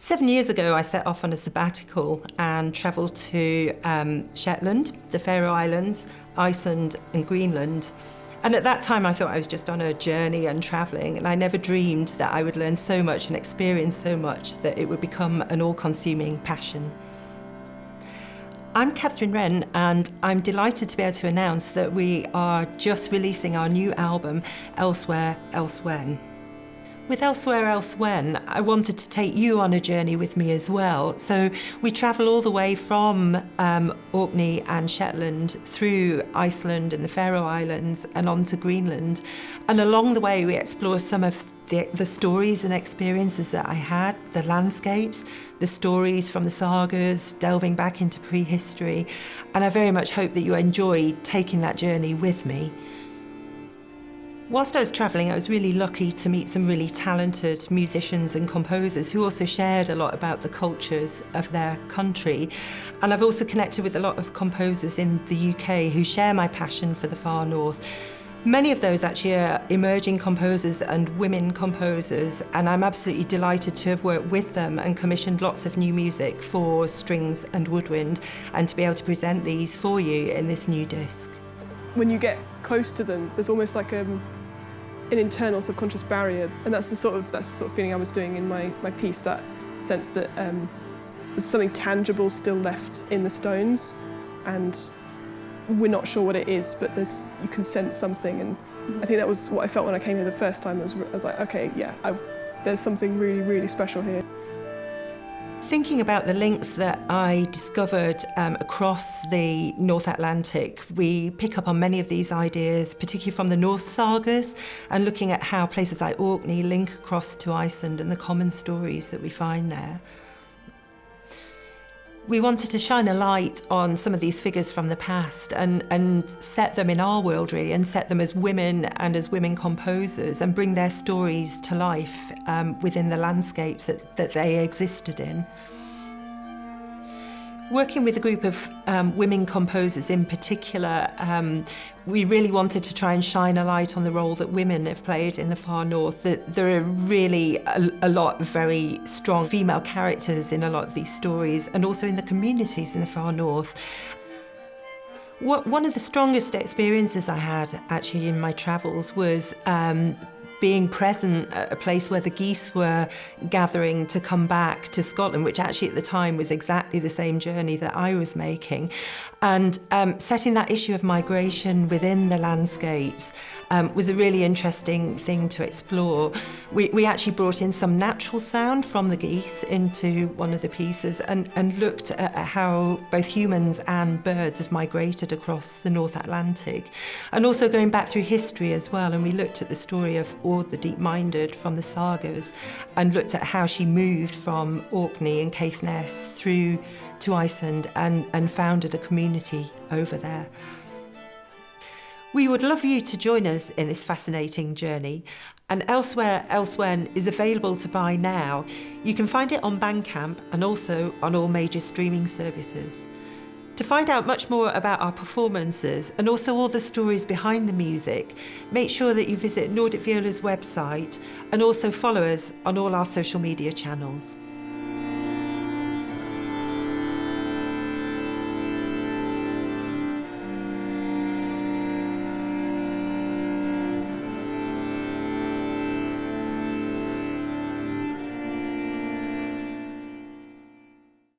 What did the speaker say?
7 years ago, I set off on a sabbatical and travelled to Shetland, the Faroe Islands, Iceland and Greenland. And at that time, I thought I was just on a journey and travelling, and I never dreamed that I would learn so much and experience so much that it would become an all-consuming passion. I'm Katherine Wren, and I'm delighted to be able to announce that we are just releasing our new album, Elsewhen. With Elsewhen, I wanted to take you on a journey with me as well. So we travel all the way from Orkney and Shetland through Iceland and the Faroe Islands and on to Greenland. And along the way, we explore some of the stories and experiences that I had, the landscapes, the stories from the sagas, delving back into prehistory. And I very much hope that you enjoy taking that journey with me. Whilst I was travelling, I was really lucky to meet some really talented musicians and composers who also shared a lot about the cultures of their country. And I've also connected with a lot of composers in the UK who share my passion for the far north. Many of those actually are emerging composers and women composers, and I'm absolutely delighted to have worked with them and commissioned lots of new music for strings and woodwind, and to be able to present these for you in this new disc. When you get close to them, there's almost like an internal subconscious barrier, and that's the sort of feeling I was doing in my piece, that sense that there's something tangible still left in the stones, and we're not sure what it is, but you can sense something. And I think that was what I felt when I came here the first time. I was like, okay, yeah, there's something really, really special here. Thinking about the links that I discovered across the North Atlantic, we pick up on many of these ideas, particularly from the Norse sagas, and looking at how places like Orkney link across to Iceland and the common stories that we find there. We wanted to shine a light on some of these figures from the past and set them in our world, really, and set them as women and as women composers, and bring their stories to life within the landscapes that they existed in. Working with a group of women composers in particular, we really wanted to try and shine a light on the role that women have played in the far north. That there are really a lot of very strong female characters in a lot of these stories, and also in the communities in the far north. One of the strongest experiences I had actually in my travels was being present at a place where the geese were gathering to come back to Scotland, which actually at the time was exactly the same journey that I was making. And setting that issue of migration within the landscapes was a really interesting thing to explore. We actually brought in some natural sound from the geese into one of the pieces and looked at how both humans and birds have migrated across the North Atlantic. And also going back through history as well, and we looked at the story of Aud the Deep-Minded from the sagas, and looked at how she moved from Orkney and Caithness through to Iceland and founded a community over there. We would love you to join us in this fascinating journey, and Elsewhen is available to buy now. You can find it on Bandcamp and also on all major streaming services. To find out much more about our performances and also all the stories behind the music, make sure that you visit Nordic Viola's website and also follow us on all our social media channels.